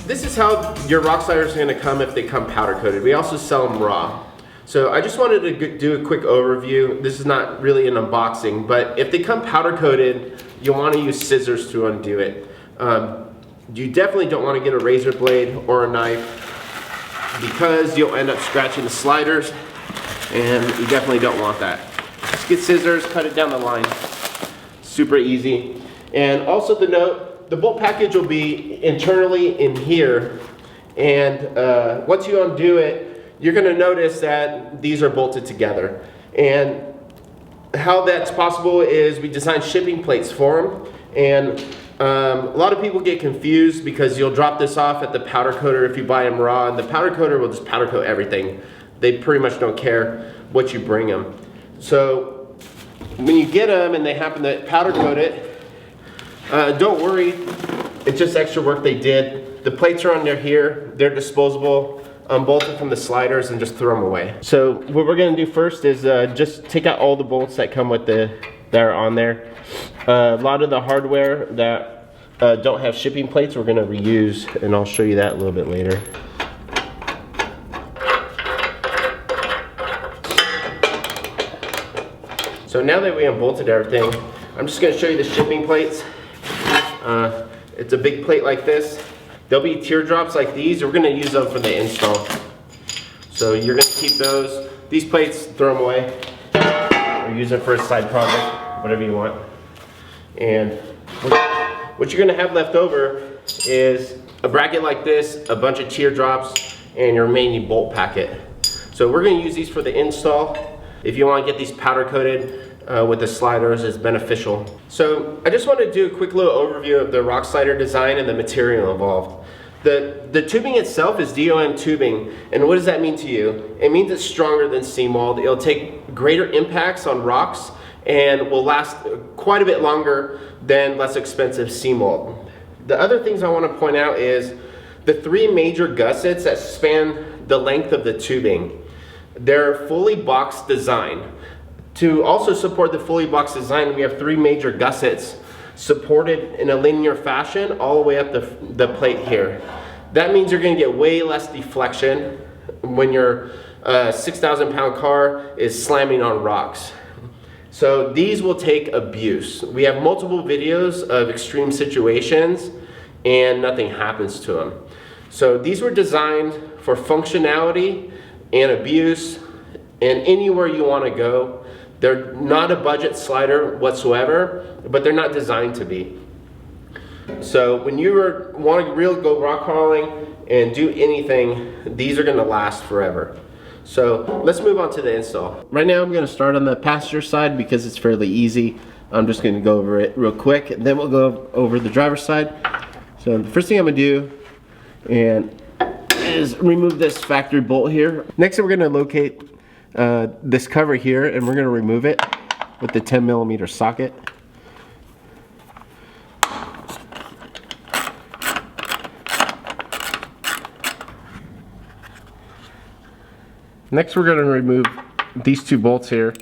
this is how your rock sliders are going to come if they come powder coated. We also sell them raw. So I just wanted to do a quick overview. This is not really an unboxing, but if they come powder coated, you'll want to use scissors to undo it. You definitely don't want to get a razor blade or a knife because you'll end up scratching the sliders, and you definitely don't want that. Just get scissors, cut it down the line. Super easy. And also the note, the bolt package will be internally in here, and once you undo it, you're going to notice that these are bolted together. And how that's possible is we designed shipping plates for them. And a lot of people get confused because you'll drop this off at the powder coater if you buy them raw, and the powder coater will just powder coat everything. They pretty much don't care what you bring them. So when you get them and they happen to powder coat it, don't worry, it's just extra work they did. The plates are under here, they're disposable. Unbolt them from the sliders and just throw them away. So what we're going to do first is just take out all the bolts that come with that are on there. A lot of the hardware that don't have shipping plates we're going to reuse, and I'll show you that a little bit later. So now that we unbolted everything, I'm just going to show you the shipping plates. It's a big plate like this. There'll be teardrops like these. We're going to use them for the install. So you're going to keep those. These plates, throw them away. Or use them for a side project, whatever you want. And what you're going to have left over is a bracket like this, a bunch of teardrops, and your remaining bolt packet. So we're going to use these for the install. If you want to get these powder coated with the sliders, it's beneficial. So I just want to do a quick little overview of the rock slider design and the material involved. The tubing itself is DOM tubing, and what does that mean to you? It means it's stronger than C-mold. It'll take greater impacts on rocks and will last quite a bit longer than less expensive C-mold. The other things I want to point out is the three major gussets that span the length of the tubing. They're fully boxed design. To also support the fully boxed design, we have three major gussets supported in a linear fashion all the way up the plate here. That means you're going to get way less deflection when your 6,000 pound car is slamming on rocks. So these will take abuse. We have multiple videos of extreme situations and nothing happens to them. So these were designed for functionality and abuse and anywhere you want to go. They're not a budget slider whatsoever, but they're not designed to be. So when you want to really go rock crawling and do anything, these are going to last forever. So let's move on to the install. Right now I'm going to start on the passenger side because it's fairly easy. I'm just going to go over it real quick, and then we'll go over the driver's side. So the first thing I'm going to do is remove this factory bolt here. Next we're going to locate this cover here, and we're going to remove it with the 10mm socket. Next we're going to remove these two bolts here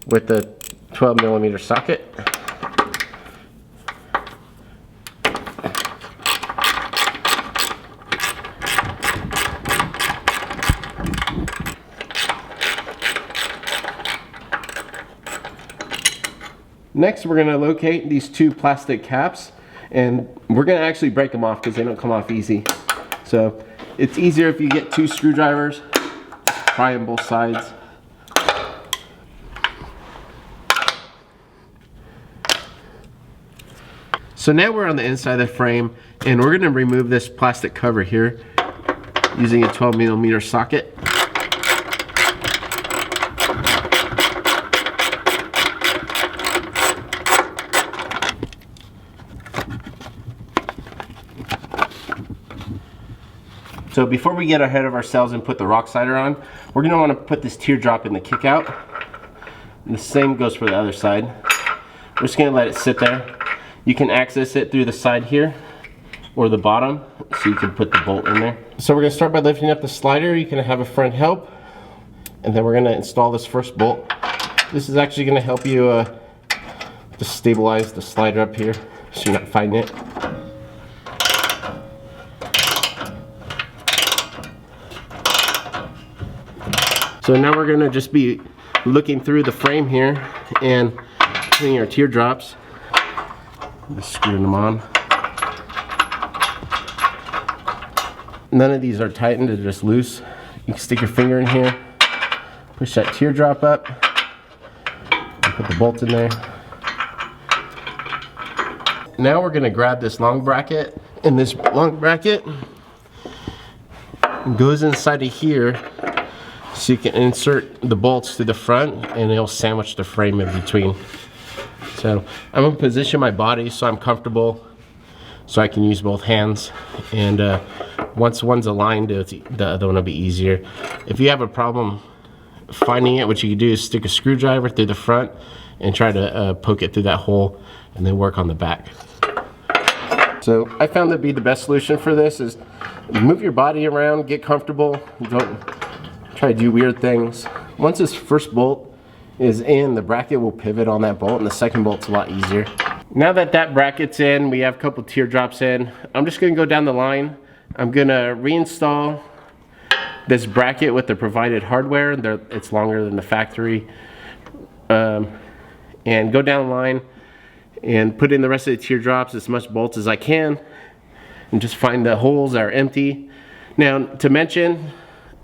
with the 12mm socket. Next, we're going to locate these two plastic caps, and we're going to actually break them off because they don't come off easy. So it's easier if you get two screwdrivers, pry on both sides. So now we're on the inside of the frame, and we're going to remove this plastic cover here using a 12mm socket. So before we get ahead of ourselves and put the rock slider on, we're going to want to put this teardrop in the kick out. And the same goes for the other side. We're just going to let it sit there. You can access it through the side here or the bottom, so you can put the bolt in there. So we're going to start by lifting up the slider. You can have a friend help, and then we're going to install this first bolt. This is actually going to help you just stabilize the slider up here so you're not fighting it. So now we're gonna just be looking through the frame here and putting our teardrops. Just screwing them on. None of these are tightened, they're just loose. You can stick your finger in here, push that teardrop up, and put the bolt in there. Now we're gonna grab this long bracket, and this long bracket goes inside of here so you can insert the bolts to the front and it'll sandwich the frame in between. So I'm gonna position my body so I'm comfortable so I can use both hands, and once one's aligned, the other one will be easier. If you have a problem finding it, what you can do is stick a screwdriver through the front and try to poke it through that hole and then work on the back. So I found that to be the best solution for this is move your body around, get comfortable, don't try to do weird things. Once this first bolt is in, the bracket will pivot on that bolt and the second bolt's a lot easier. Now that that bracket's in, we have a couple teardrops in, I'm just gonna go down the line. I'm gonna reinstall this bracket with the provided hardware. It's longer than the factory. And go down the line and put in the rest of the teardrops, as much bolts as I can, and just find the holes that are empty. Now, to mention,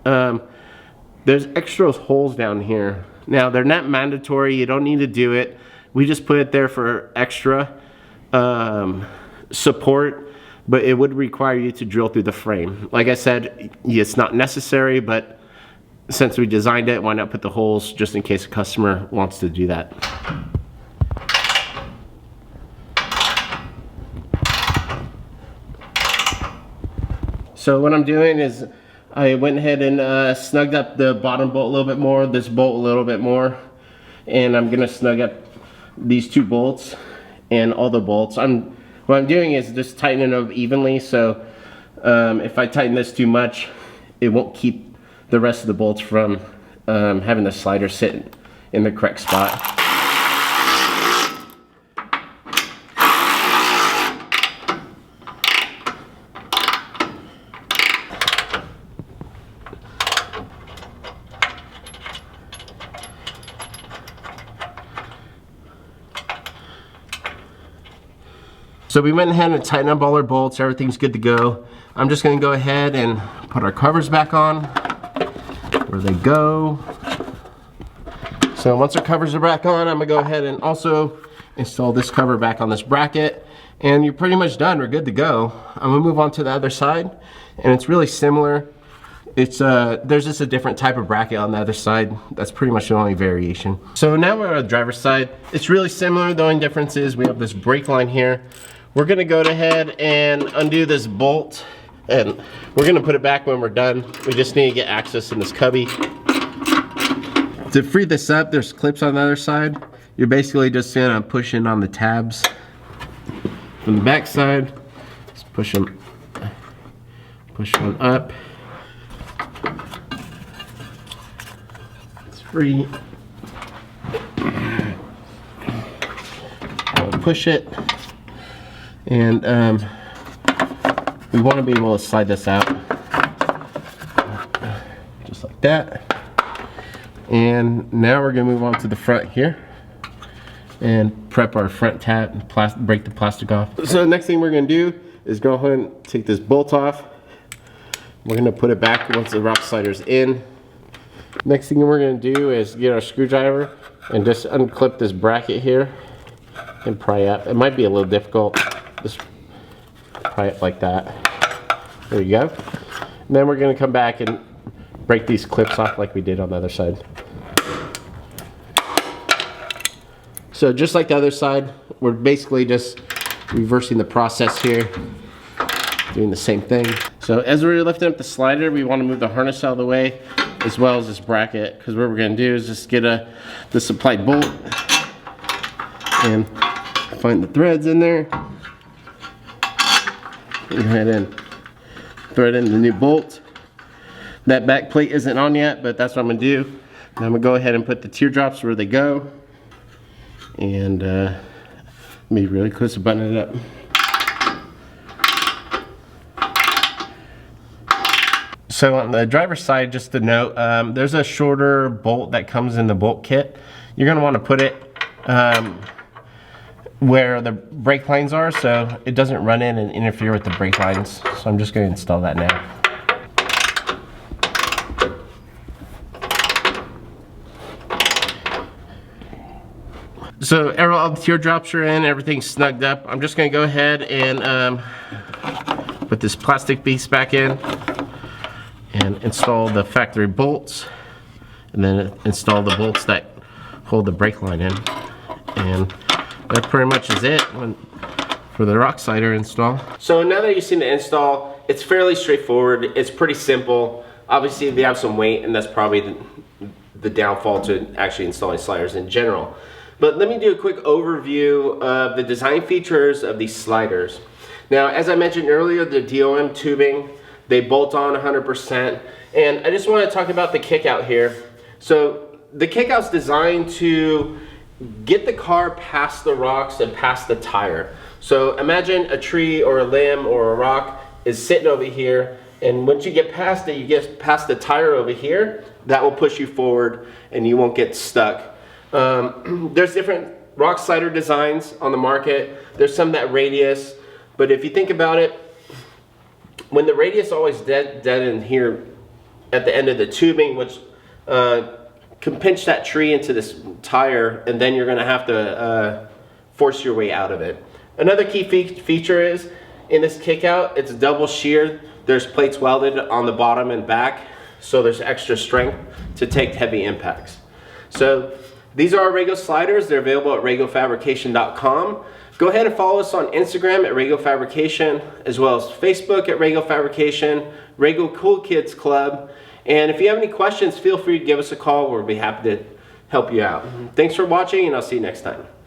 there's extra holes down here. Now, they're not mandatory, you don't need to do it. We just put it there for extra support, but it would require you to drill through the frame. Like I said, it's not necessary, but since we designed it, why not put the holes just in case a customer wants to do that. So what I'm doing is I went ahead and snugged up the bottom bolt a little bit more, this bolt a little bit more, and I'm gonna snug up these two bolts and all the bolts. What I'm doing is just tightening them evenly, so if I tighten this too much, it won't keep the rest of the bolts from having the slider sit in the correct spot. So we went ahead and tightened up all our bolts, everything's good to go. I'm just gonna go ahead and put our covers back on where they go. So once our covers are back on, I'm gonna go ahead and also install this cover back on this bracket, and you're pretty much done, we're good to go. I'm gonna move on to the other side, and it's really similar. It's there's just a different type of bracket on the other side. That's pretty much the only variation. So now we're on the driver's side. It's really similar, the only difference is we have this brake line here. We're gonna go ahead and undo this bolt, and we're gonna put it back when we're done. We just need to get access in this cubby. To free this up, there's clips on the other side. You're basically just gonna push in on the tabs. From the back side, just push one up. It's free. I'll push it. And we want to be able to slide this out just like that. And now we're going to move on to the front here and prep our front tab and break the plastic off. So the next thing we're going to do is go ahead and take this bolt off. We're going to put it back once the rock slider's in. Next thing we're going to do is get our screwdriver and just unclip this bracket here and pry up. It might be a little difficult. Just pry it like that. There you go. And then we're going to come back and break these clips off like we did on the other side. So just like the other side, we're basically just reversing the process here, doing the same thing. So as we're lifting up the slider, we want to move the harness out of the way as well as this bracket, because what we're going to do is just get the supplied bolt and find the threads in there. Go ahead and thread in the new bolt. That back plate isn't on yet, but that's what I'm gonna do. And I'm gonna go ahead and put the teardrops where they go, and be really close to buttoning it up. So on the driver's side, just to note, there's a shorter bolt that comes in the bolt kit. You're going to want to put it where the brake lines are so it doesn't run in and interfere with the brake lines. So I'm just going to install that now. So all the teardrops are in, everything's snugged up. I'm just going to go ahead and put this plastic piece back in and install the factory bolts, and then install the bolts that hold the brake line in. And that pretty much is it for the rock slider install. So now that you've seen the install, it's fairly straightforward. It's pretty simple. Obviously they have some weight, and that's probably the downfall to actually installing sliders in general. But let me do a quick overview of the design features of these sliders. Now, as I mentioned earlier, the DOM tubing, they bolt on 100%. And I just want to talk about the kick out here. So the kick out's designed to get the car past the rocks and past the tire. So imagine a tree or a limb or a rock is sitting over here, and once you get past it, you get past the tire over here, that will push you forward and you won't get stuck. There's different rock slider designs on the market. There's some that radius, but if you think about it, when the radius always dead in here at the end of the tubing, which can pinch that tree into this tire, and then you're going to have to force your way out of it. Another key feature is in this kick out, it's double sheared. There's plates welded on the bottom and back, so there's extra strength to take heavy impacts. So these are our Rago sliders. They're available at ragofabrication.com. Go ahead and follow us on Instagram at Rago Fabrication, as well as Facebook at Rago Fabrication, Rago Cool Kids Club. And if you have any questions, feel free to give us a call. We'll be happy to help you out. Thanks for watching, and I'll see you next time.